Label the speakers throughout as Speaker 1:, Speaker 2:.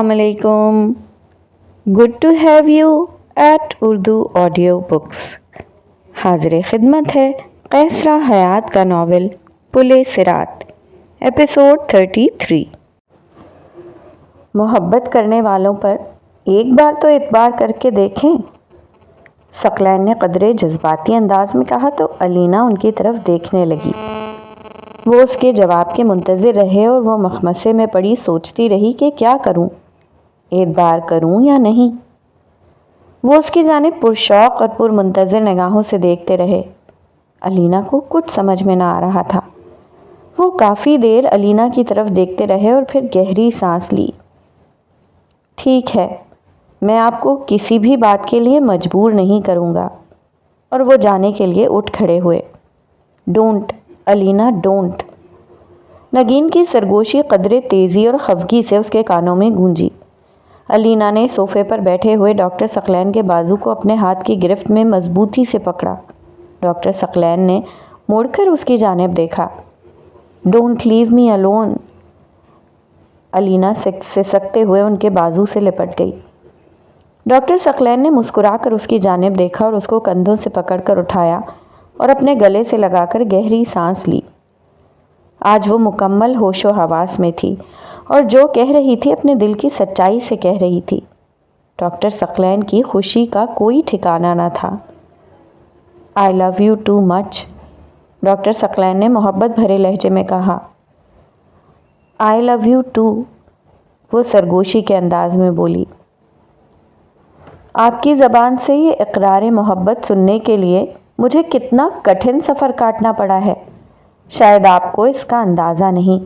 Speaker 1: Assalamu alaikum. Good to have you at Urdu Audio Books. हाज़िर खिदमत है कैसरा हयात का नावल पुले सिरात, एपिसोड 33। मोहब्बत करने वालों पर एक बार तो इतबार करके देखें, सकलैन ने कदरे जज्बाती अंदाज में कहा तो अलीना उनकी तरफ देखने लगी। वो उसके जवाब के मुंतज़िर रहे और वो मखमसे में पड़ी सोचती रही कि क्या करूं, एतबार करूं या नहीं। वो उसकी जानिब पुरशौक़ और पुरमुंतज़िर निगाहों से देखते रहे। अलीना को कुछ समझ में ना आ रहा था। वो काफ़ी देर अलीना की तरफ देखते रहे और फिर गहरी सांस ली। ठीक है, मैं आपको किसी भी बात के लिए मजबूर नहीं करूँगा। और वो जाने के लिए उठ खड़े हुए। Don't Alina, don't. नगीन की सरगोशी कदरे तेज़ी और खफगी से उसके कानों में गूंजी। अलीना ने सोफ़े पर बैठे हुए डॉक्टर सकलैन के बाजू को अपने हाथ की गिरफ्त में मजबूती से पकड़ा। डॉक्टर सकलैन ने मुड़कर उसकी जानिब देखा। Don't leave me alone. Alina सिसकते हुए उनके बाजू से लिपट गई। डॉक्टर सकलैन ने मुस्कुराकर उसकी जानिब देखा और उसको कंधों से पकड़कर उठाया और अपने गले से लगाकर गहरी सांस ली। आज वो मुकम्मल होशो हवास में थी और जो कह रही थी अपने दिल की सच्चाई से कह रही थी। डॉक्टर सकलैन की खुशी का कोई ठिकाना न था। I love you too much, doctor Saqlain ने मोहब्बत भरे लहजे में कहा। आई लव यू टू, वो सरगोशी के अंदाज में बोली। आपकी ज़बान से ये इकरार मोहब्बत सुनने के लिए मुझे कितना कठिन सफ़र काटना पड़ा है, शायद आपको इसका अंदाज़ा नहीं।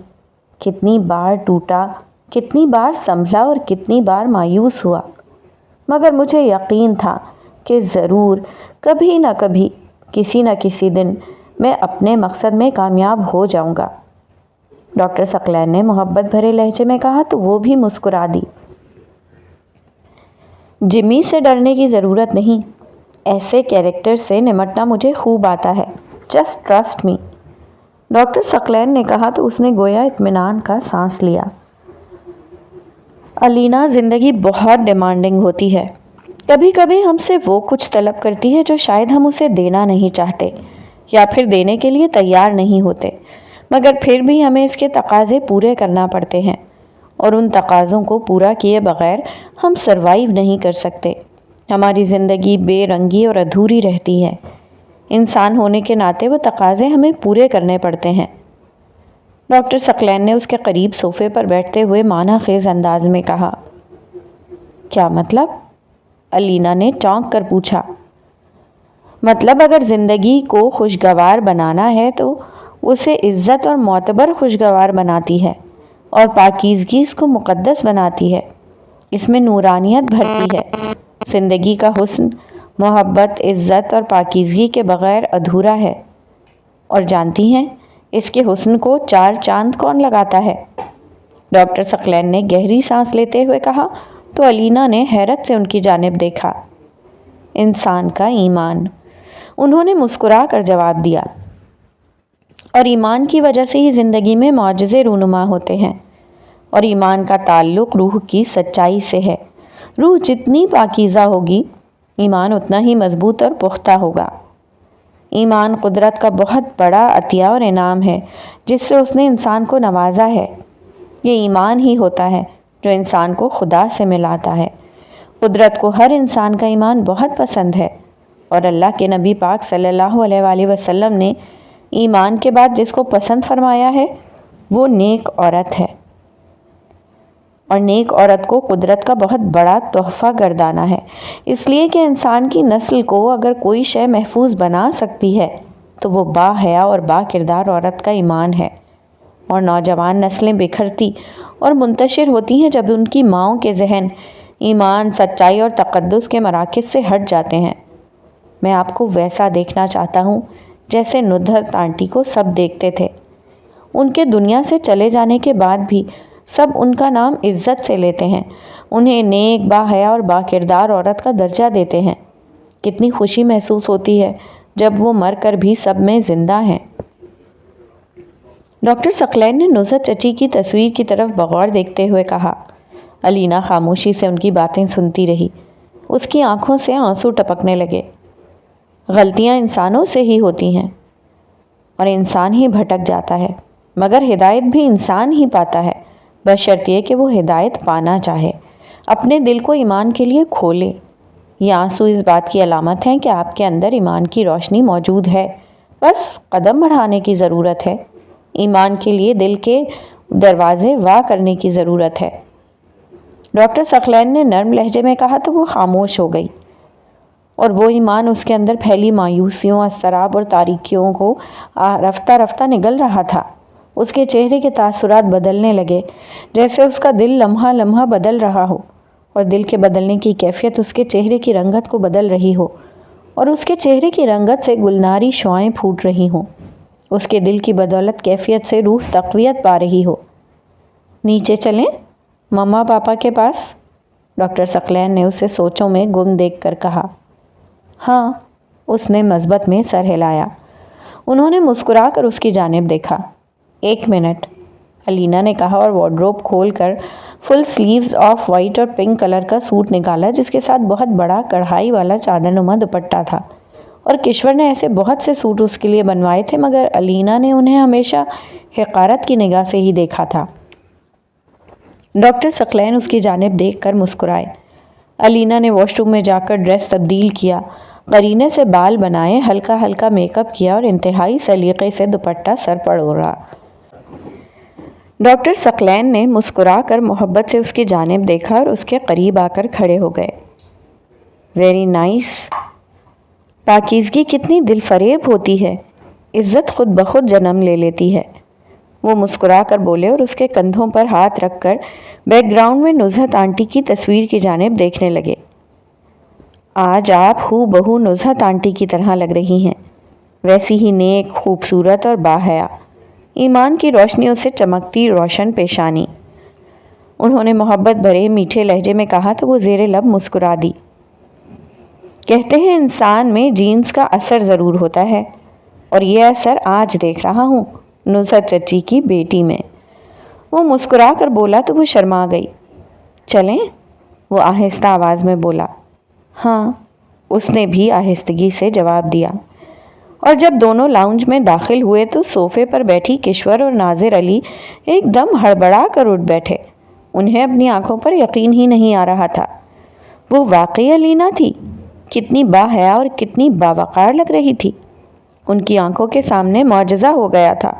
Speaker 1: कितनी बार टूटा, कितनी बार संभला और कितनी बार मायूस हुआ, मगर मुझे यकीन था कि ज़रूर कभी न कभी, किसी न किसी दिन मैं अपने मकसद में कामयाब हो जाऊंगा। डॉक्टर सकलैन ने मोहब्बत भरे लहजे में कहा तो वो भी मुस्कुरा दी। जिमी से डरने की ज़रूरत नहीं, ऐसे कैरेक्टर से निमटना मुझे खूब आता है। Just trust me, doctor Saqlain ने कहा तो उसने गोया इत्मीनान का सांस लिया। अलीना, ज़िंदगी बहुत डिमांडिंग होती है। कभी कभी हमसे वो कुछ तलब करती है जो शायद हम उसे देना नहीं चाहते या फिर देने के लिए तैयार नहीं होते, मगर फिर भी हमें इसके तकाज़े पूरे करना पड़ते हैं और उन तकाज़ों को पूरा किए बग़ैर हम सरवाइव नहीं कर सकते। हमारी ज़िंदगी बेरंगी और अधूरी रहती है। इंसान होने के नाते वो तकाज़े हमें पूरे करने पड़ते हैं। डॉक्टर सकलैन ने उसके करीब सोफ़े पर बैठते हुए माना खेज़ अंदाज में कहा। क्या मतलब? अलीना ने चौंक कर पूछा। मतलब अगर ज़िंदगी को खुशगवार बनाना है तो उसे इज़्ज़त और मोतबर खुशगवार बनाती है और पाकीज़गी इसको मुक़द्दस बनाती है। इसमें नूरानियत भरती है। ज़िंदगी का हुस्न मोहब्बत, इज़्ज़त और पाकीज़गी के बग़ैर अधूरा है। और जानती हैं इसके हुस्न को 4 चांद कौन लगाता है? डॉक्टर सकलैन ने गहरी सांस लेते हुए कहा तो अलीना ने हैरत से उनकी जानिब देखा। इंसान का ईमान, उन्होंने मुस्कुरा कर जवाब दिया। और ईमान की वजह से ही ज़िंदगी में मौजज़े रूनुमा होते हैं। और ईमान का ताल्लुक़ रूह की सच्चाई से है। रूह जितनी पाकीज़ा होगी, ईमान उतना ही मजबूत और पुख्ता होगा। ईमान कुदरत का बहुत बड़ा अतिया और इनाम है जिससे उसने इंसान को नवाजा है। ये ईमान ही होता है जो इंसान को खुदा से मिलाता है। कुदरत को हर इंसान का ईमान बहुत पसंद है और अल्लाह के नबी पाक सल्लल्लाहु अलैहि वसल्लम ने ईमान के बाद जिसको पसंद फरमाया है वो नेक औरत है। और नेक औरत को कुदरत का बहुत बड़ा तोहफ़ा गर्दाना है, इसलिए कि इंसान की नस्ल को अगर कोई शय महफूज बना सकती है तो वो बाहया और बाकिरदार औरत का ईमान है। और नौजवान नस्लें बिखरती और मुंतशिर होती हैं जब उनकी माँओं के जहन ईमान, सच्चाई और तक़द्दुस के मराकिज़ से हट जाते हैं। मैं आपको वैसा देखना चाहता हूँ जैसे नुदरत आंटी को सब देखते थे। उनके दुनिया से चले जाने के बाद भी सब उनका नाम इज़्ज़त से लेते हैं, उन्हें नेक, बाहया और बाकिरदार औरत का दर्जा देते हैं। कितनी खुशी महसूस होती है जब वो मर कर भी सब में ज़िंदा हैं। डॉक्टर सकलैन ने नुसरत चची की तस्वीर की तरफ बगौर देखते हुए कहा। अलीना खामोशी से उनकी बातें सुनती रही। उसकी आंखों से आंसू टपकने लगे। गलतियां इंसानों से ही होती हैं और इंसान ही भटक जाता है, मगर हिदायत भी इंसान ही पाता है, बशर्ते कि वो हिदायत पाना चाहे, अपने दिल को ईमान के लिए खोले। ये आंसू इस बात की अलामत हैं कि आपके अंदर ईमान की रोशनी मौजूद है, बस कदम बढ़ाने की ज़रूरत है। ईमान के लिए दिल के दरवाजे वाह करने की ज़रूरत है। डॉक्टर सकलैन ने नर्म लहजे में कहा तो वो खामोश हो गई, और वो ईमान उसके अंदर फैली मायूसियों, अस्तराब और तारीकियों को रफ्ता रफ्ता निगल रहा था। उसके चेहरे के तासुरात बदलने लगे, जैसे उसका दिल लम्हा लम्हा बदल रहा हो, और दिल के बदलने की कैफियत उसके चेहरे की रंगत को बदल रही हो, और उसके चेहरे की रंगत से गुलनारी शुआएं फूट रही हों। उसके दिल की बदौलत कैफियत से रूह तक़वियत पा रही हो। नीचे चलें मम्मा पापा के पास? डॉक्टर सकलैन ने उसे सोचों में गुम देख कर कहा। हाँ, उसने मज़बत में सर हिलाया। उन्होंने मुस्कुरा कर उसकी जानिब देखा। 1 मिनट, अलीना ने कहा, और वार्डरोब खोल कर फुल स्लीव्स ऑफ वाइट और पिंक कलर का सूट निकाला, जिसके साथ बहुत बड़ा कढ़ाई वाला चादरनुमा दुपट्टा था। और किश्वर ने ऐसे बहुत से सूट उसके लिए बनवाए थे, मगर अलीना ने उन्हें हमेशा हक़ारत की निगाह से ही देखा था। डॉक्टर सकलैन उसकी जानिब देख कर मुस्कुराए। अलीना ने वॉशरूम में जाकर ड्रेस तब्दील किया, करीने से बाल बनाए, हल्का हल्का मेकअप किया और इंतहाई सलीक़े से दुपट्टा सर पर ओढ़ा। डॉक्टर सकलैन ने मुस्कुरा कर मोहब्बत से उसकी जानिब देखा और उसके करीब आकर खड़े हो गए। Very nice. पाकीज़गी कितनी दिलफरेब होती है, इज़्ज़त खुद ब खुद जन्म ले लेती है। वो मुस्कुरा कर बोले और उसके कंधों पर हाथ रखकर बैकग्राउंड में नुज़हत आंटी की तस्वीर की जानिब देखने लगे। आज आप हू बहू नुज़हत आंटी की तरह लग रही हैं, वैसी ही नेक, खूबसूरत और बाहया, ईमान की रोशनियों से चमकती रोशन पेशानी। उन्होंने मोहब्बत भरे मीठे लहजे में कहा तो वो ज़ेरे लब मुस्कुरा दी। कहते हैं इंसान में जीन्स का असर ज़रूर होता है, और ये असर आज देख रहा हूँ नुज़हत चची की बेटी में। वो मुस्कुरा कर बोला तो वो शर्मा गई। चलें? वो आहिस्ता आवाज़ में बोला। हाँ, उसने भी आहिस्तगी से जवाब दिया। और जब दोनों लाउंज में दाखिल हुए तो सोफ़े पर बैठी किश्वर और नाज़िर अली एकदम हड़बड़ा कर उठ बैठे। उन्हें अपनी आंखों पर यकीन ही नहीं आ रहा था। वो वाकई अलीना थी। कितनी बाहया और कितनी बावकार लग रही थी। उनकी आंखों के सामने मौजज़ा हो गया था,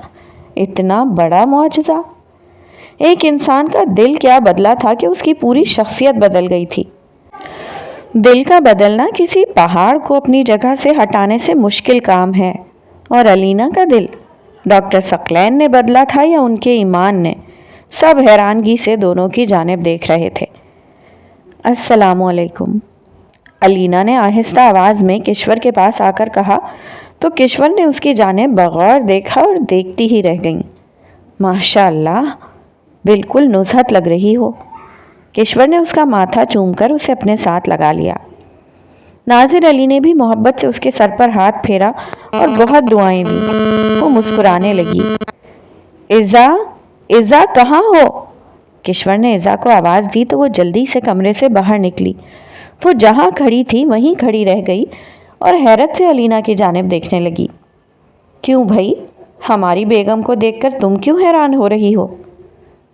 Speaker 1: इतना बड़ा मौजज़ा। एक इंसान का दिल क्या बदला था कि उसकी पूरी शख्सियत बदल गई थी। दिल का बदलना किसी पहाड़ को अपनी जगह से हटाने से मुश्किल काम है, और अलीना का दिल डॉक्टर सकलैन ने बदला था या उनके ईमान ने? सब हैरानगी से दोनों की जानिब देख रहे थे। अस्सलामुअलैकुम, अलीना ने आहिस्ता आवाज़ में किश्वर के पास आकर कहा तो किश्वर ने उसकी जानिब बगौर देखा और देखती ही रह गईं। माशाअल्लाह, बिल्कुल नुज़हत लग रही हो। किश्वर ने उसका माथा चूमकर उसे अपने साथ लगा लिया। नाज़िर अली ने भी मोहब्बत से उसके सर पर हाथ फेरा और बहुत दुआएं दी। वो मुस्कुराने लगी। इज़्ज़ा, इज़्ज़ा कहाँ हो? किश्वर ने इज़्ज़ा को आवाज़ दी तो वो जल्दी से कमरे से बाहर निकली। वो जहाँ खड़ी थी वहीं खड़ी रह गई और हैरत से अलीना की जानिब देखने लगी। क्यों भाई, हमारी बेगम को देखकर तुम क्यों हैरान हो रही हो?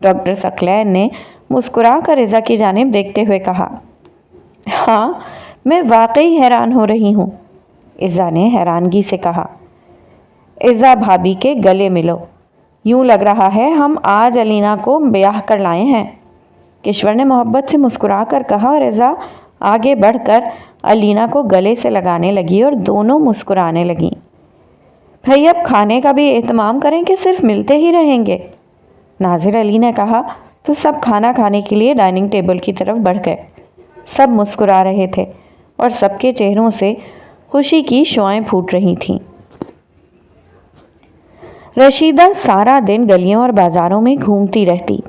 Speaker 1: डॉक्टर सकलैन ने मुस्कुरा कर इज़्ज़ा की जानिब देखते हुए कहा। हाँ, मैं वाकई हैरान हो रही हूँ, इज़्ज़ा ने हैरानगी से कहा। इज़्ज़ा भाभी के गले मिलो, यूँ लग रहा है हम आज अलीना को ब्याह कर लाए हैं, किश्वर ने मोहब्बत से मुस्कुरा कर कहा। और इज़्ज़ा आगे बढ़कर अलीना को गले से लगाने लगी और दोनों मुस्कुराने लगीं। भाई अब खाने का भी एहतमाम करें कि सिर्फ मिलते ही रहेंगे? नाज़िर अली ने कहा तो सब खाना खाने के लिए डाइनिंग टेबल की तरफ बढ़ गए। सब मुस्कुरा रहे थे और सबके चेहरों से खुशी की शुआएं फूट रही थीं। रशीदा सारा दिन गलियों और बाज़ारों में घूमती रहती।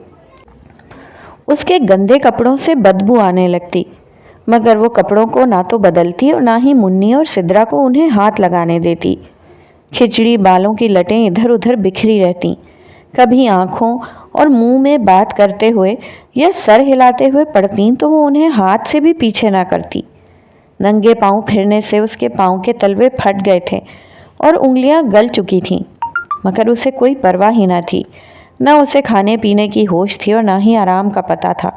Speaker 1: उसके गंदे कपड़ों से बदबू आने लगती, मगर वो कपड़ों को ना तो बदलती और ना ही मुन्नी और सिद्रा को उन्हें हाथ लगाने देती। खिचड़ी बालों की लटें इधर उधर बिखरी रहती, कभी आँखों اور منہ میں بات کرتے ہوئے یا سر ہلاتے ہوئے پڑھتیں تو وہ انہیں ہاتھ سے بھی پیچھے نہ کرتی۔ ننگے پاؤں پھرنے سے اس کے پاؤں کے تلوے پھٹ گئے تھے اور انگلیاں گل چکی تھیں، مگر اسے کوئی پرواہ ہی نہ تھی۔ نہ اسے کھانے پینے کی ہوش تھی اور نہ ہی آرام کا پتہ تھا۔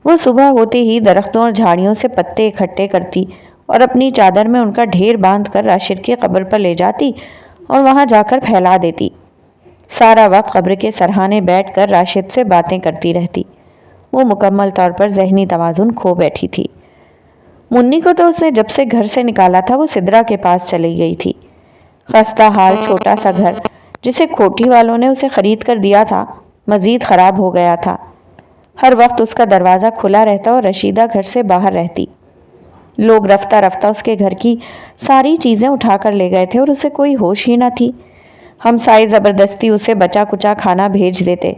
Speaker 1: وہ صبح ہوتے ہی درختوں اور جھاڑیوں سے پتے اکٹھے کرتی اور اپنی چادر میں ان کا ڈھیر باندھ کر راشد کی قبر پر لے جاتی اور وہاں جا کر پھیلا دیتی۔ سارا وقت قبر کے سرہانے بیٹھ کر راشد سے باتیں کرتی رہتی۔ وہ مکمل طور پر ذہنی توازن کھو بیٹھی تھی۔ منی کو تو اس نے جب سے گھر سے نکالا تھا وہ سدرا کے پاس چلی گئی تھی۔ خستہ حال چھوٹا سا گھر جسے کھوٹی والوں نے اسے خرید کر دیا تھا مزید خراب ہو گیا تھا۔ ہر وقت اس کا دروازہ کھلا رہتا اور رشیدہ گھر سے باہر رہتی۔ لوگ رفتہ رفتہ اس کے گھر کی ساری چیزیں اٹھا کر لے گئے تھے اور اسے کوئی ہوش ہی نہ تھی۔ ہمسائے زبردستی اسے بچا کچا کھانا بھیج دیتے،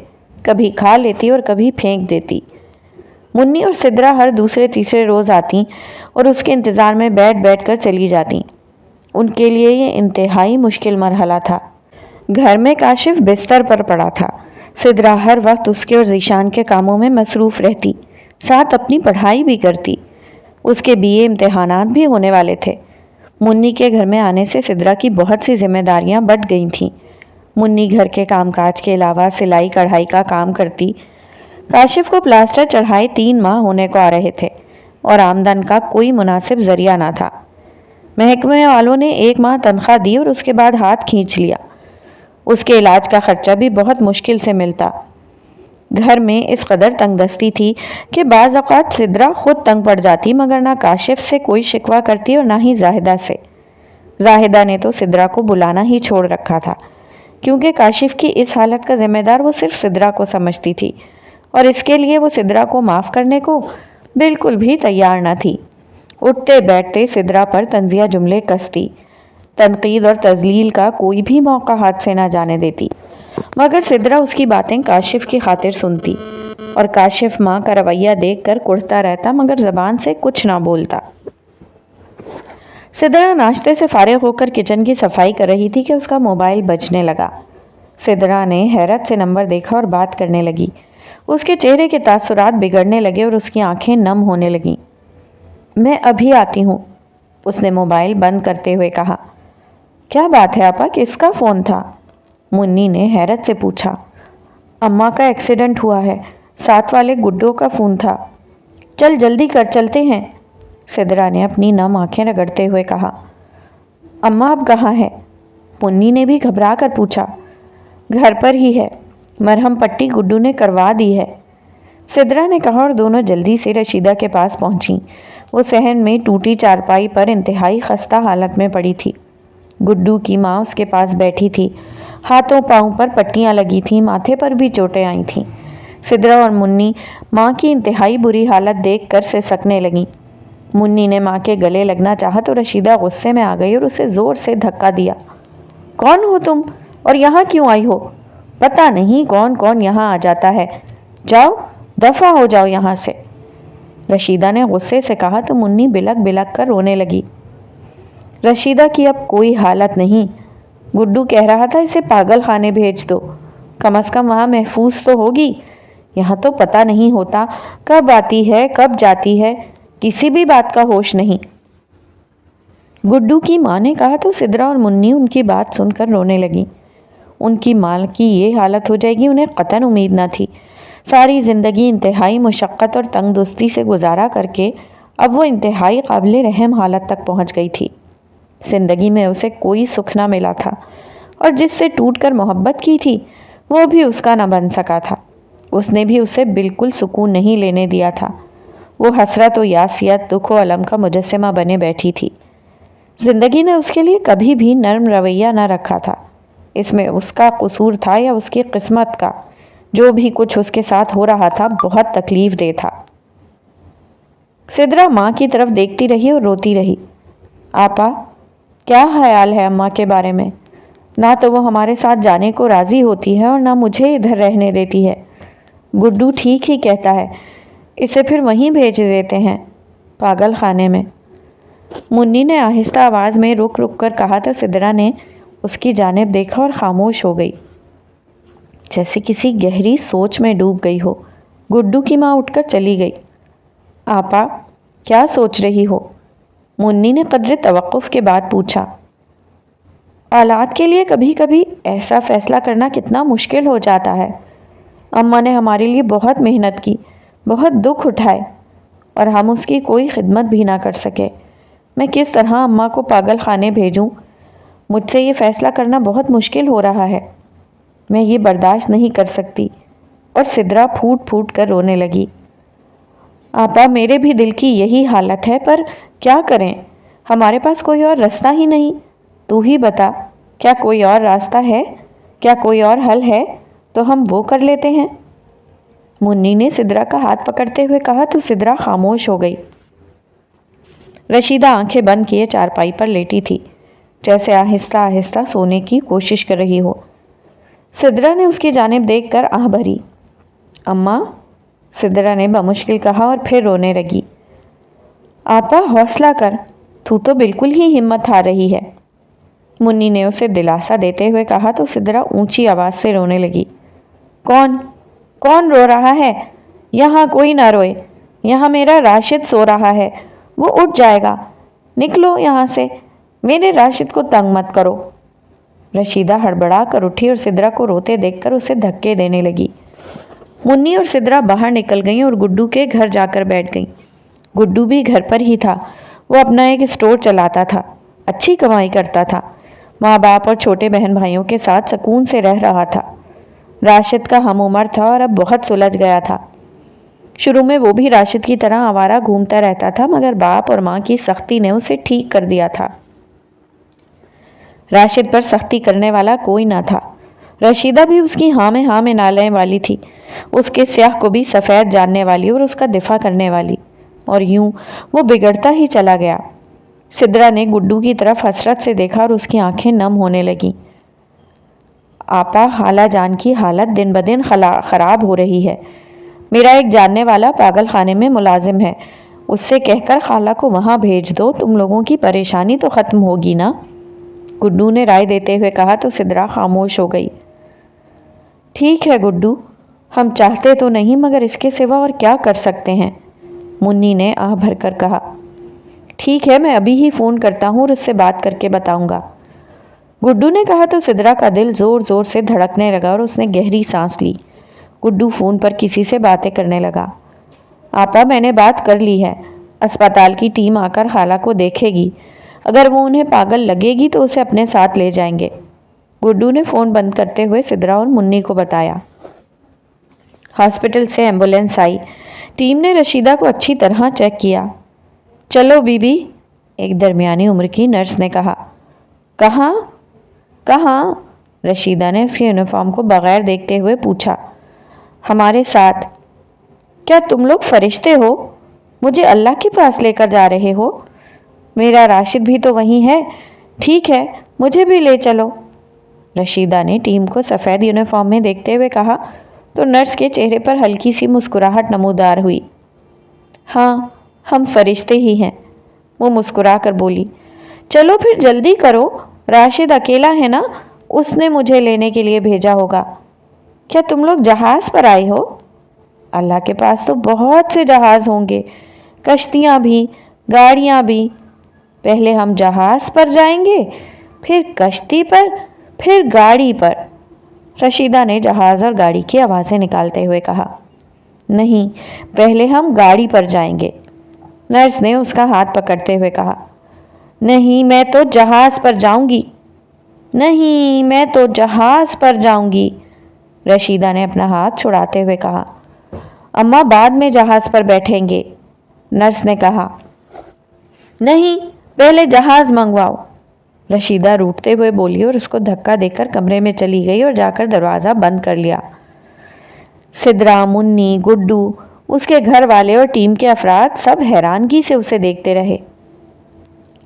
Speaker 1: کبھی کھا لیتی اور کبھی پھینک دیتی۔ منی اور سدرا ہر دوسرے تیسرے روز آتی اور اس کے انتظار میں بیٹھ بیٹھ کر چلی جاتی۔ ان کے لیے یہ انتہائی مشکل مرحلہ تھا۔ گھر میں کاشف بستر پر پڑا تھا۔ سدرا ہر وقت اس کے اور ذیشان کے کاموں میں مصروف رہتی، ساتھ اپنی پڑھائی بھی کرتی۔ اس کے BA امتحانات بھی ہونے والے تھے۔ منی کے گھر میں آنے سے سدرا کی بہت سی ذمہ داریاں بڑھ گئی تھیں۔ منی گھر کے کام کاج کے علاوہ سلائی کڑھائی کا کام کرتی۔ کاشف کو پلاسٹر چڑھائے 3 ماہ ہونے کو آ رہے تھے اور آمدن کا کوئی مناسب ذریعہ نہ تھا۔ محکمے والوں نے 1 ماہ تنخواہ دی اور اس کے بعد ہاتھ کھینچ لیا۔ اس کے علاج کا خرچہ بھی بہت مشکل سے ملتا۔ گھر میں اس قدر تنگ دستی تھی کہ بعض اوقات سدرا خود تنگ پڑ جاتی، مگر نہ کاشف سے کوئی شکوہ کرتی اور نہ ہی زاہدہ سے۔ زاہدہ نے تو سدرا کو بلانا ہی چھوڑ رکھا تھا، کیونکہ کاشف کی اس حالت کا ذمہ دار وہ صرف سدرا کو سمجھتی تھی اور اس کے لیے وہ سدرا کو معاف کرنے کو بالکل بھی تیار نہ تھی۔ اٹھتے بیٹھتے سدرا پر طنزیہ جملے کستی، تنقید اور تذلیل کا کوئی بھی موقع ہاتھ سے نہ جانے دیتی، مگر سدرا اس کی باتیں کاشف کی خاطر سنتی اور کاشف ماں کا رویہ دیکھ کر کڑھتا رہتا مگر زبان سے کچھ نہ بولتا۔ سدرا ناشتے سے فارغ ہو کر کچن کی صفائی کر رہی تھی کہ اس کا موبائل بجنے لگا۔ سدرا نے حیرت سے نمبر دیکھا اور بات کرنے لگی۔ اس کے چہرے کے تاثرات بگڑنے لگے اور اس کی آنکھیں نم ہونے لگیں۔ میں ابھی آتی ہوں، اس نے موبائل بند کرتے ہوئے کہا۔ کیا بات ہے آپا، کس کا فون تھا؟ منی نے حیرت سے پوچھا۔ اماں کا ایکسیڈنٹ ہوا ہے، ساتھ والے گڈو کا فون تھا۔ چل جلدی کر، چلتے ہیں، سدرا نے اپنی نم آنکھیں رگڑتے ہوئے کہا۔ اماں اب کہاں ہے؟ منی نے بھی گھبرا کر پوچھا۔ گھر پر ہی ہے، مرہم پٹی گڈو نے کروا دی ہے، سدرا نے کہا اور دونوں جلدی سے رشیدہ کے پاس پہنچیں۔ وہ صحن میں ٹوٹی چارپائی پر انتہائی خستہ حالت میں پڑی تھی۔ گڈو کی ماں اس کے پاس بیٹھی تھی، ہاتھوں پاؤں پر پٹیاں لگی تھیں، ماتھے پر بھی چوٹیں آئی تھیں۔ سدرا اور منی ماں کی انتہائی بری حالت دیکھ کر سسکنے لگیں۔ منی نے ماں کے گلے لگنا چاہا تو رشیدہ غصے میں آ گئی اور اسے زور سے دھکا دیا۔ کون ہو تم اور یہاں کیوں آئی ہو؟ پتہ نہیں کون کون یہاں آ جاتا ہے، جاؤ دفع ہو جاؤ یہاں سے، رشیدہ نے غصے سے کہا تو منی بلک بلک کر رونے لگی۔ رشیدہ کی اب کوئی حالت نہیں، گڈو کہہ رہا تھا اسے پاگل خانے بھیج دو، کم از کم وہاں محفوظ تو ہوگی، یہاں تو پتہ نہیں ہوتا کب آتی ہے کب جاتی ہے، کسی بھی بات کا ہوش نہیں، گڈو کی ماں نے کہا تو سدرا اور منی ان کی بات سن کر رونے لگیں۔ ان کی ماں کی یہ حالت ہو جائے گی انہیں قطعاً امید نہ تھی۔ ساری زندگی انتہائی مشقت اور تنگ دستی سے گزارا کر کے اب وہ انتہائی قابل رحم حالت تک پہنچ گئی تھی۔ زندگی میں اسے کوئی سکھ نہ ملا تھا اور جس سے ٹوٹ کر محبت کی تھی وہ بھی اس کا نہ بن سکا تھا۔ اس نے بھی اسے بالکل سکون نہیں لینے دیا تھا۔ وہ حسرت و یاسیت، دکھ و الم کا مجسمہ بنے بیٹھی تھی۔ زندگی نے اس کے لیے کبھی بھی نرم رویہ نہ رکھا تھا۔ اس میں اس کا قصور تھا یا اس کی قسمت کا، جو بھی کچھ اس کے ساتھ ہو رہا تھا بہت تکلیف دہ تھا۔ سدرا ماں کی طرف دیکھتی رہی اور روتی رہی۔ آپا کیا خیال ہے اماں کے بارے میں؟ نہ تو وہ ہمارے ساتھ جانے کو راضی ہوتی ہے اور نہ مجھے ادھر رہنے دیتی ہے۔ گڈو ٹھیک ہی کہتا ہے، اسے پھر وہیں بھیج دیتے ہیں پاگل خانے میں، منی نے آہستہ آواز میں رک رک کر کہا تو سدرا نے اس کی جانب دیکھا اور خاموش ہو گئی۔ जैसे किसी गहरी सोच में डूब गई हो। गुड्डू की माँ उठकर चली गई। आपा, क्या सोच रही हो? मुन्नी ने कदरे तवक्कुफ के बाद पूछा। औलाद के लिए कभी कभी ऐसा फैसला करना कितना मुश्किल हो जाता है। अम्मा ने हमारे लिए बहुत मेहनत की, बहुत दुख उठाए, और हम उसकी कोई खिदमत भी ना कर सके। मैं किस तरह अम्मा को पागल खाने भेजूं? मुझसे ये फैसला करना बहुत मुश्किल हो रहा है। मैं ये बर्दाश्त नहीं कर सकती। और सिद्रा फूट फूट कर रोने लगी। आपा, मेरे भी दिल की यही हालत है, पर क्या करें? हमारे पास कोई और रास्ता ही नहीं। तू ही बता, क्या कोई और रास्ता है? क्या कोई और हल है? तो हम वो कर लेते हैं। मुन्नी ने सिद्रा का हाथ पकड़ते हुए कहा तो सिद्रा खामोश हो गई। रशीदा आंखें बंद किए चारपाई पर लेटी थी, जैसे आहिस्ता आहिस्ता सोने की कोशिश कर रही हो। सिद्रा ने उसकी जानिब देखकर आह भरी। अम्मा, सिद्रा ने बमुश्किल कहा और फिर रोने लगी। आपा, हौसला कर, तू तो बिल्कुल ही हिम्मत हार रही है। मुन्नी ने उसे दिलासा देते हुए कहा तो सिद्रा ऊंची आवाज़ से रोने लगी। कौन कौन रो रहा है? यहाँ कोई ना रोए। यहाँ मेरा राशिद सो रहा है, वो उठ जाएगा। निकलो यहाँ से, मेरे राशिद को तंग मत करो। रशीदा हड़बड़ा कर उठी और सिद्रा को रोते देखकर उसे धक्के देने लगी। मुन्नी और सिद्रा बाहर निकल गईं और गुड्डू के घर जाकर बैठ गईं। गुड्डू भी घर पर ही था। वो अपना एक स्टोर चलाता था, अच्छी कमाई करता था। माँ बाप और छोटे बहन भाइयों के साथ सुकून से रह रहा था। राशिद का हम उम्र था और अब बहुत सुलझ गया था। शुरू में वो भी राशिद की तरह आवारा घूमता रहता था, मगर बाप और माँ की सख्ती ने उसे ठीक कर दिया था। राशिद पर सख्ती करने वाला कोई ना था। रशीदा भी उसकी हाँ में नालने वाली थी, उसके स्याह को भी सफ़ेद जानने वाली और उसका दिफा करने वाली। और यूं वो बिगड़ता ही चला गया। सिद्रा ने गुड्डू की तरफ हसरत से देखा और उसकी आंखें नम होने लगीं। आपा, खाला जान की हालत दिन ब दिन ख़राब हो रही है। मेरा एक जानने वाला पागल खाने में मुलाजिम है, उससे कहकर खाला को वहाँ भेज दो, तुम लोगों की परेशानी तो ख़त्म होगी ना। गुड्डू ने राय देते हुए कहा तो सिद्रा खामोश हो गई। ठीक है गुड्डू, हम चाहते तो नहीं, मगर इसके सिवा और क्या कर सकते हैं? मुन्नी ने आह भरकर कहा। ठीक है, मैं अभी ही फ़ोन करता हूँ और उससे बात करके बताऊँगा। गुड्डू ने कहा तो सिद्रा का दिल ज़ोर ज़ोर से धड़कने लगा और उसने गहरी सांस ली। गुड्डू फ़ोन पर किसी से बातें करने लगा। आपा, मैंने बात कर ली है। अस्पताल की टीम आकर खाला को देखेगी। अगर वो उन्हें पागल लगेगी तो उसे अपने साथ ले जाएंगे। गुड्डू ने फ़ोन बंद करते हुए सिद्रा और मुन्नी को बताया। हॉस्पिटल से एम्बुलेंस आई। टीम ने रशीदा को अच्छी तरह चेक किया। चलो बीबी, एक दरमियानी उम्र की नर्स ने कहा। कहाँ कहाँ? रशीदा ने उसके यूनिफॉर्म को बगैर देखते हुए पूछा। हमारे साथ। क्या तुम लोग फरिश्ते हो? मुझे अल्लाह के पास लेकर जा रहे हो? मेरा राशिद भी तो वहीं है। ठीक है, मुझे भी ले चलो। रशीदा ने टीम को सफ़ेद यूनिफॉर्म में देखते हुए कहा तो नर्स के चेहरे पर हल्की सी मुस्कुराहट नमूदार हुई। हाँ, हम फरिश्ते ही हैं, वो मुस्कुरा कर बोली। चलो फिर जल्दी करो, राशिद अकेला है ना, उसने मुझे लेने के लिए भेजा होगा। क्या तुम लोग जहाज़ पर आए हो? अल्लाह के पास तो बहुत से जहाज़ होंगे, कश्तियाँ भी, गाड़ियाँ भी। पहले हम जहाज़ पर जाएंगे, फिर कश्ती पर, फिर गाड़ी पर। रशीदा ने जहाज़ और गाड़ी की आवाज़ें निकालते हुए कहा। नहीं, पहले हम गाड़ी पर जाएंगे। नर्स ने उसका हाथ पकड़ते हुए कहा। नहीं, मैं तो जहाज़ पर जाऊंगी। नहीं, मैं तो जहाज़ पर जाऊंगी। रशीदा ने अपना हाथ छुड़ाते हुए कहा। अम्मा बाद में जहाज़ पर बैठेंगे, नर्स ने कहा। नहीं, पहले जहाज़ मंगवाओ, रशीदा रूठते हुए बोली और उसको धक्का देकर कमरे में चली गई और जाकर दरवाज़ा बंद कर लिया। सिद्रा, मुन्नी, गुड्डू, उसके घर वाले और टीम के अफराद सब हैरानगी से उसे देखते रहे।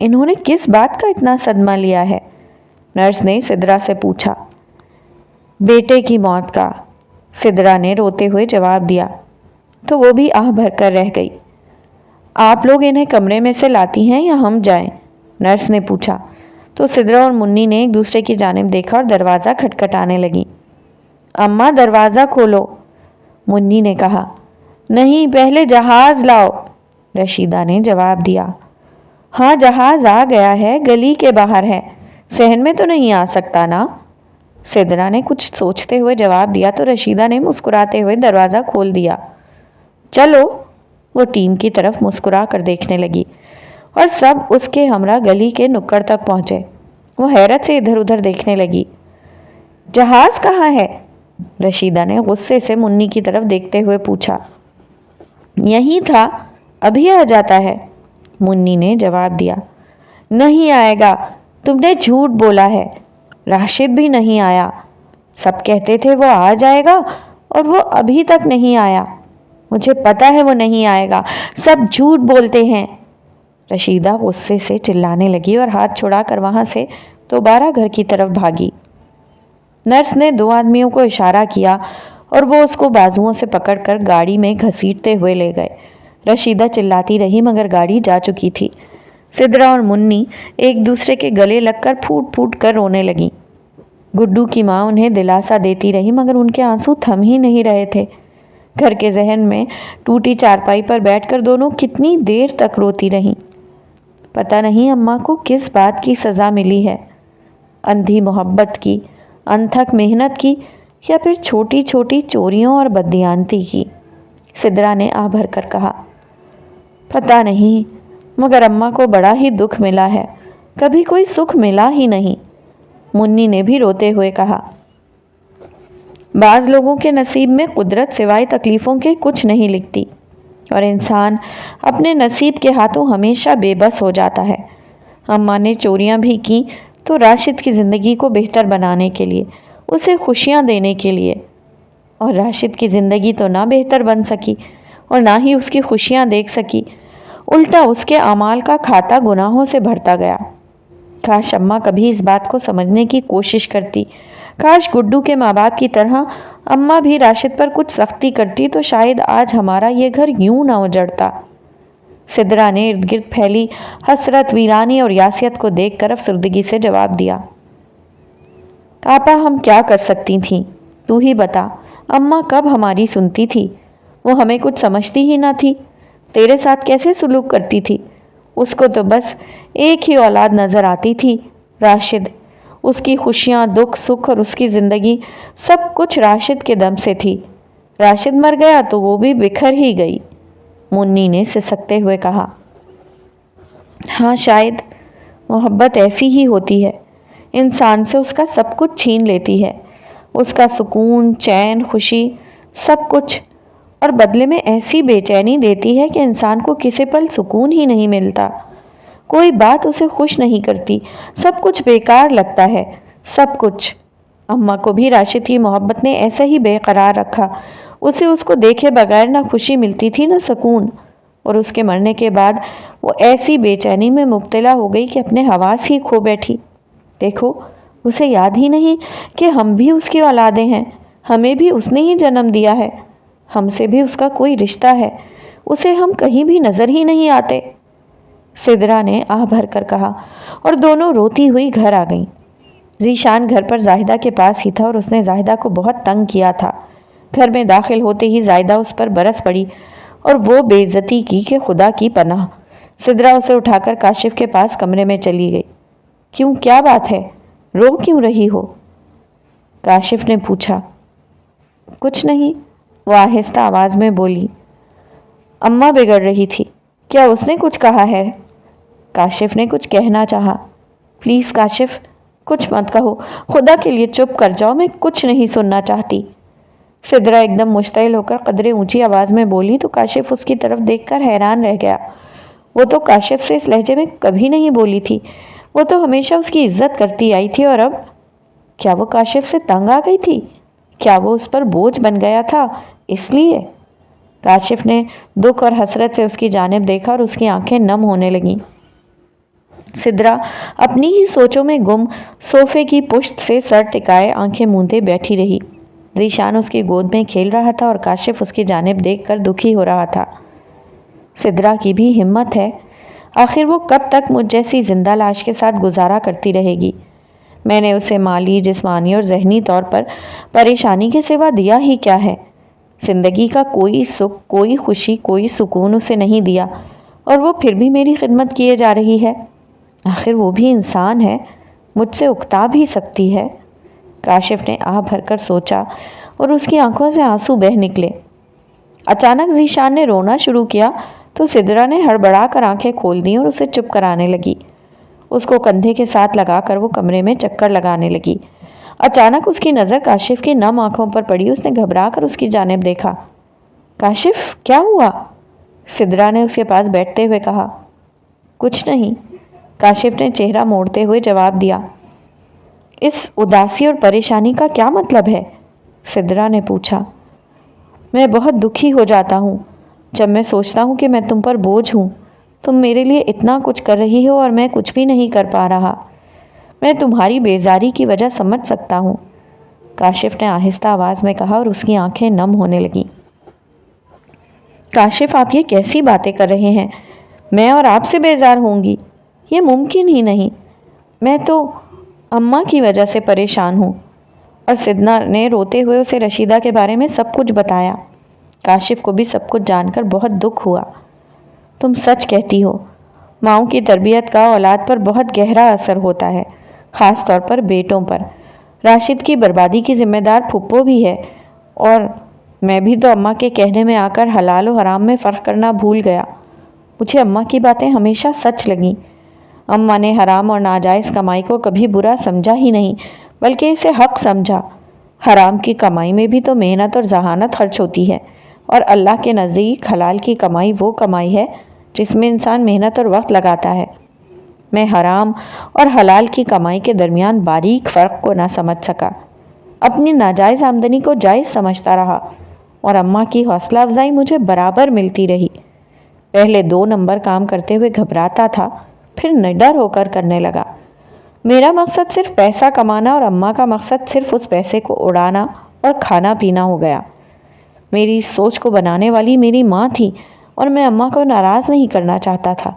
Speaker 1: इन्होंने किस बात का इतना सदमा लिया है? नर्स ने सिद्रा से पूछा। बेटे की मौत का, सिद्रा ने रोते हुए जवाब दिया तो वो भी आह भरकर रह गई। आप लोग इन्हें कमरे में से लाती हैं या हम जाएं? नर्स ने पूछा तो सिद्रा और मुन्नी ने एक दूसरे की जानिब देखा और दरवाज़ा खटखटाने लगी। अम्मा दरवाज़ा खोलो, मुन्नी ने कहा। नहीं, पहले जहाज़ लाओ, रशीदा ने जवाब दिया। हाँ, जहाज़ आ गया है, गली के बाहर है, सहन में तो नहीं आ सकता ना? सिद्रा ने कुछ सोचते हुए जवाब दिया तो रशीदा ने मुस्कुराते हुए दरवाज़ा खोल दिया। चलो, वो टीम की तरफ मुस्कुरा कर देखने लगी और सब उसके हमरा गली के नुक्कड़ तक पहुंचे। वो हैरत से इधर उधर देखने लगी। जहाज़ कहाँ है? रशीदा ने गुस्से से मुन्नी की तरफ देखते हुए पूछा। यहीं था, अभी आ जाता है, मुन्नी ने जवाब दिया। नहीं आएगा, तुमने झूठ बोला है, राशिद भी नहीं आया। सब कहते थे वो आ जाएगा और वो अभी तक नहीं आया। मुझे पता है वो नहीं आएगा, सब झूठ बोलते हैं। रशीदा गुस्से से चिल्लाने लगी और हाथ छुड़ाकर वहाँ से दोबारा घर की तरफ भागी। नर्स ने 2 आदमियों को इशारा किया और वो उसको बाजुओं से पकड़कर गाड़ी में घसीटते हुए ले गए। रशीदा चिल्लाती रही मगर गाड़ी जा चुकी थी। सिद्रा और मुन्नी एक दूसरे के गले लगकर फूट फूट कर रोने लगीं। गुड्डू की माँ उन्हें दिलासा देती रही मगर उनके आंसू थम ही नहीं रहे थे। घर के जहन में टूटी चारपाई पर बैठकर दोनों कितनी देर तक रोती रहीं। पता नहीं अम्मा को किस बात की सज़ा मिली है, अंधी मोहब्बत की, अनथक मेहनत की, या फिर छोटी छोटी चोरियों और बददियानती की। सिद्रा ने आह भर कर कहा। पता नहीं, मगर अम्मा को बड़ा ही दुख मिला है, कभी कोई सुख मिला ही नहीं, मुन्नी ने भी रोते हुए कहा। बाज़ लोगों के नसीब में कुदरत सिवाय तकलीफ़ों के कुछ नहीं लिखती और इंसान अपने नसीब के हाथों हमेशा बेबस हो जाता है। अम्मा ने चोरियां भी की तो राशिद की ज़िंदगी को बेहतर बनाने के लिए, उसे खुशियां देने के लिए, और राशिद की ज़िंदगी तो ना बेहतर बन सकी और ना ही उसकी खुशियां देख सकी, उल्टा उसके अमाल का खाता गुनाहों से भरता गया। काश अम्मा कभी इस बात को समझने की कोशिश करती। काश गुड्डू के माँ बाप की तरह अम्मा भी राशिद पर कुछ सख्ती करती तो शायद आज हमारा ये घर यूं ना उजड़ता। सिद्रा ने इर्द गिर्द फैली हसरत, वीरानी और यासियत को देखकर अफसरदगी से जवाब दिया। आपा, हम क्या कर सकती थीं? तू ही बता, अम्मा कब हमारी सुनती थी? वो हमें कुछ समझती ही ना थी। तेरे साथ कैसे सुलूक करती थी? उसको तो बस एक ही औलाद नज़र आती थी, राशिद। उसकी खुशियाँ, दुख, सुख और उसकी ज़िंदगी सब कुछ राशिद के दम से थी। राशिद मर गया तो वो भी बिखर ही गई, मुन्नी ने सिसकते हुए कहा। हाँ, शायद मोहब्बत ऐसी ही होती है, इंसान से उसका सब कुछ छीन लेती है, उसका सुकून, चैन, खुशी, सब कुछ, और बदले में ऐसी बेचैनी देती है कि इंसान को किसी पल सुकून ही नहीं मिलता। कोई बात उसे खुश नहीं करती, सब कुछ बेकार लगता है, सब कुछ। अम्मा को भी राशिद की मोहब्बत ने ऐसे ही बेकरार रखा। उसे उसको देखे बगैर ना खुशी मिलती थी ना सुकून, और उसके मरने के बाद वो ऐसी बेचैनी में मुब्तला हो गई कि अपने हवास ही खो बैठी। देखो, उसे याद ही नहीं कि हम भी उसकी औलादें हैं, हमें भी उसने ही जन्म दिया है, हमसे भी उसका कोई रिश्ता है, उसे हम कहीं भी नज़र ही नहीं आते, सिद्रा ने आह भर कर कहा, और दोनों रोती हुई घर आ गईं। ज़ीशान घर पर जाहिदा के पास ही था और उसने जाहिदा को बहुत तंग किया था। घर में दाखिल होते ही जाहिदा उस पर बरस पड़ी और वो बेइज्जती की कि खुदा की पनाह। सिद्रा उसे उठाकर काशिफ के पास कमरे में चली गई। क्यों, क्या बात है, रो क्यों रही हो? काशिफ ने पूछा। कुछ नहीं, वो आहिस्ता आवाज़ में बोली। अम्मा बिगड़ रही थी, क्या उसने कुछ कहा है? काशिफ ने कुछ कहना चाहा। प्लीज़ काशिफ, कुछ मत कहो, खुदा के लिए चुप कर जाओ, मैं कुछ नहीं सुनना चाहती। सिद्रा एकदम मुश्तइल होकर कदरे ऊंची आवाज़ में बोली तो काशिफ उसकी तरफ देखकर हैरान रह गया। वो तो काशिफ से इस लहजे में कभी नहीं बोली थी, वो तो हमेशा उसकी इज्जत करती आई थी, और अब क्या वो काशिफ से तंग आ गई थी? क्या वो उस पर बोझ बन गया था इसलिए? काशिफ ने दुख और हसरत से उसकी जानिब देखा और उसकी आंखें नम होने लगीं। सिद्रा अपनी ही सोचों में गुम सोफे की पुश्त से सर टिकाए आंखें मूंदे बैठी रही। ज़ीशान उसकी गोद में खेल रहा था और काशिफ उसकी जानिब देखकर दुखी हो रहा था। सिद्रा की भी हिम्मत है, आखिर वो कब तक मुझ जैसी जिंदा लाश के साथ गुजारा करती रहेगी? میں نے اسے مالی، جسمانی اور ذہنی طور پر پریشانی کے سوا دیا ہی کیا ہے؟ زندگی کا کوئی سکھ، کوئی خوشی، کوئی سکون اسے نہیں دیا، اور وہ پھر بھی میری خدمت کیے جا رہی ہے۔ آخر وہ بھی انسان ہے، مجھ سے اکتا بھی سکتی ہے۔ کاشف نے آہ بھر کر سوچا اور اس کی آنکھوں سے آنسو بہہ نکلے۔ اچانک ذیشان نے رونا شروع کیا تو سدرا نے ہڑبڑا کر آنکھیں کھول دیں اور اسے چپ کرانے لگی۔ اس کو کندھے کے ساتھ لگا کر وہ کمرے میں چکر لگانے لگی۔ اچانک اس کی نظر کاشف کی نم آنکھوں پر پڑی۔ اس نے گھبرا کر اس کی جانب دیکھا۔ کاشف، کیا ہوا؟ سدرا نے اس کے پاس بیٹھتے ہوئے کہا۔ کچھ نہیں، کاشف نے چہرہ موڑتے ہوئے جواب دیا۔ اس اداسی اور پریشانی کا کیا مطلب ہے؟ سدرا نے پوچھا۔ میں بہت دکھی ہو جاتا ہوں جب میں سوچتا ہوں کہ میں تم پر بوجھ ہوں۔ تم میرے لیے اتنا کچھ کر رہی ہو اور میں کچھ بھی نہیں کر پا رہا۔ میں تمہاری بیزاری کی وجہ سمجھ سکتا ہوں، کاشف نے آہستہ آواز میں کہا اور اس کی آنکھیں نم ہونے لگیں۔ کاشف، آپ یہ کیسی باتیں کر رہے ہیں؟ میں اور آپ سے بیزار ہوں گی؟ یہ ممکن ہی نہیں۔ میں تو اماں کی وجہ سے پریشان ہوں۔ اور سدرا نے روتے ہوئے اسے رشیدہ کے بارے میں سب کچھ بتایا۔ کاشف کو بھی سب کچھ جان کر بہت دکھ ہوا۔ تم سچ کہتی ہو، ماؤں کی تربیت کا اولاد پر بہت گہرا اثر ہوتا ہے، خاص طور پر بیٹوں پر۔ راشد کی بربادی کی ذمہ دار پھپھو بھی ہے، اور میں بھی تو اماں کے کہنے میں آ کر حلال و حرام میں فرق کرنا بھول گیا۔ مجھے اماں کی باتیں ہمیشہ سچ لگیں۔ اماں نے حرام اور ناجائز کمائی کو کبھی برا سمجھا ہی نہیں، بلکہ اسے حق سمجھا۔ حرام کی کمائی میں بھی تو محنت اور ذہانت خرچ ہوتی ہے، اور اللہ کے نزدیک حلال کی کمائی وہ کمائی ہے جس میں انسان محنت اور وقت لگاتا ہے۔ میں حرام اور حلال کی کمائی کے درمیان باریک فرق کو نہ سمجھ سکا، اپنی ناجائز آمدنی کو جائز سمجھتا رہا، اور اماں کی حوصلہ افزائی مجھے برابر ملتی رہی۔ پہلے 2 نمبر کام کرتے ہوئے گھبراتا تھا، پھر نڈر ہو کر کرنے لگا۔ میرا مقصد صرف پیسہ کمانا اور اماں کا مقصد صرف اس پیسے کو اڑانا اور کھانا پینا ہو گیا۔ میری سوچ کو بنانے والی میری ماں تھی، اور میں اماں کو ناراض نہیں کرنا چاہتا تھا۔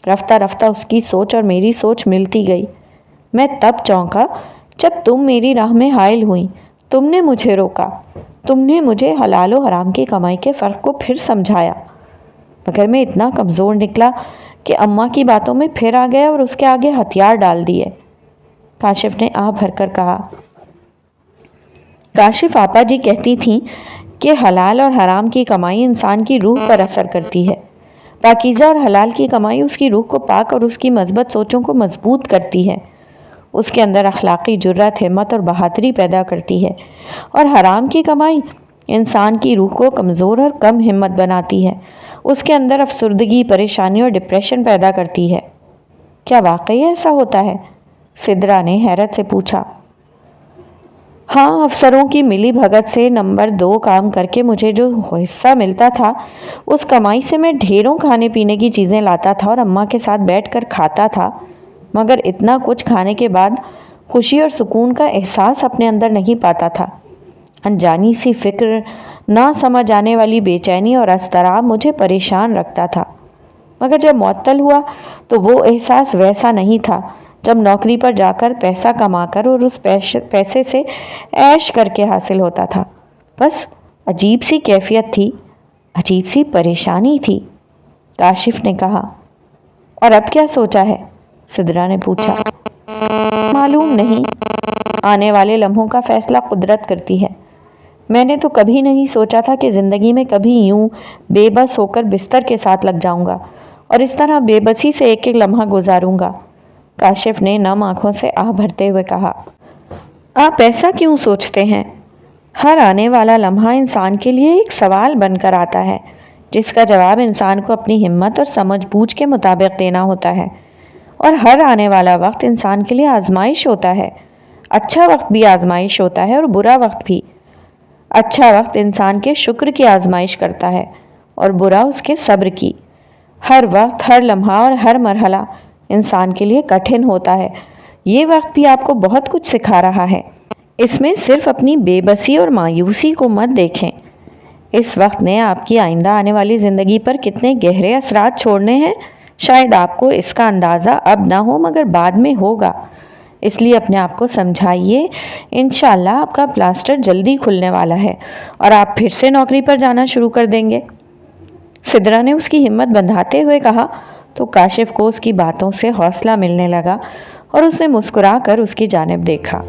Speaker 1: رفتہ رفتہ اس کی سوچ اور میری سوچ ملتی گئی۔ میں تب چونکا جب تم میری راہ میں حائل ہوئیں۔ تم نے مجھے روکا، تم نے مجھے حلال و حرام کی کمائی کے فرق کو پھر سمجھایا، مگر میں اتنا کمزور نکلا کہ اماں کی باتوں میں پھر آ گیا اور اس کے آگے ہتھیار ڈال دیے۔ کاشف نے آہ بھر کر کہا۔ کاشف، آپا جی کہتی تھیں کہ حلال اور حرام کی کمائی انسان کی روح پر اثر کرتی ہے۔ پاکیزہ اور حلال کی کمائی اس کی روح کو پاک اور اس کی مثبت سوچوں کو مضبوط کرتی ہے، اس کے اندر اخلاقی جرات، ہمت اور بہادری پیدا کرتی ہے، اور حرام کی کمائی انسان کی روح کو کمزور اور کم ہمت بناتی ہے، اس کے اندر افسردگی، پریشانی اور ڈپریشن پیدا کرتی ہے۔ کیا واقعی ایسا ہوتا ہے؟ سدرا نے حیرت سے پوچھا۔ ہاں، افسروں کی ملی بھگت سے نمبر 2 کام کر کے مجھے جو حصہ ملتا تھا، اس کمائی سے میں ڈھیروں کھانے پینے کی چیزیں لاتا تھا اور اماں کے ساتھ بیٹھ کر کھاتا تھا، مگر اتنا کچھ کھانے کے بعد خوشی اور سکون کا احساس اپنے اندر نہیں پاتا تھا۔ انجانی سی فکر، نہ سمجھ آنے والی بے چینی اور اضطراب مجھے پریشان رکھتا تھا، مگر جب معطل ہوا تو وہ احساس ویسا نہیں تھا جب نوکری پر جا کر پیسہ کما کر اور اس پیسے سے عیش کر کے حاصل ہوتا تھا۔ بس عجیب سی کیفیت تھی، عجیب سی پریشانی تھی، کاشف نے کہا۔ اور اب کیا سوچا ہے؟ سدرا نے پوچھا۔ معلوم نہیں، آنے والے لمحوں کا فیصلہ قدرت کرتی ہے۔ میں نے تو کبھی نہیں سوچا تھا کہ زندگی میں کبھی یوں بے بس ہو کر بستر کے ساتھ لگ جاؤں گا اور اس طرح بے بسی سے ایک ایک لمحہ گزاروں گا، کاشف نے نم آنکھوں سے آہ بھرتے ہوئے کہا۔ آپ ایسا کیوں سوچتے ہیں؟ ہر آنے والا لمحہ انسان کے لیے ایک سوال بن کر آتا ہے، جس کا جواب انسان کو اپنی ہمت اور سمجھ بوجھ کے مطابق دینا ہوتا ہے، اور ہر آنے والا وقت انسان کے لیے آزمائش ہوتا ہے۔ اچھا وقت بھی آزمائش ہوتا ہے اور برا وقت بھی۔ اچھا وقت انسان کے شکر کی آزمائش کرتا ہے اور برا اس کے صبر کی۔ ہر وقت، ہر لمحہ اور ہر مرحلہ انسان کے لیے کٹھن ہوتا ہے۔ یہ وقت بھی آپ کو بہت کچھ سکھا رہا ہے۔ اس میں صرف اپنی بے بسی اور مایوسی کو مت دیکھیں۔ اس وقت نے آپ کی آئندہ آنے والی زندگی پر کتنے گہرے اثرات چھوڑنے ہیں، شاید آپ کو اس کا اندازہ اب نہ ہو مگر بعد میں ہوگا۔ اس لیے اپنے آپ کو سمجھائیے، انشاءاللہ آپ کا پلاسٹر جلدی کھلنے والا ہے اور آپ پھر سے نوکری پر جانا شروع کر دیں گے۔ سدرا نے اس کی ہمت بندھاتے ہوئے کہا تو کاشف کو اس کی باتوں سے حوصلہ ملنے لگا اور اس نے مسکرا کر اس کی جانب دیکھا۔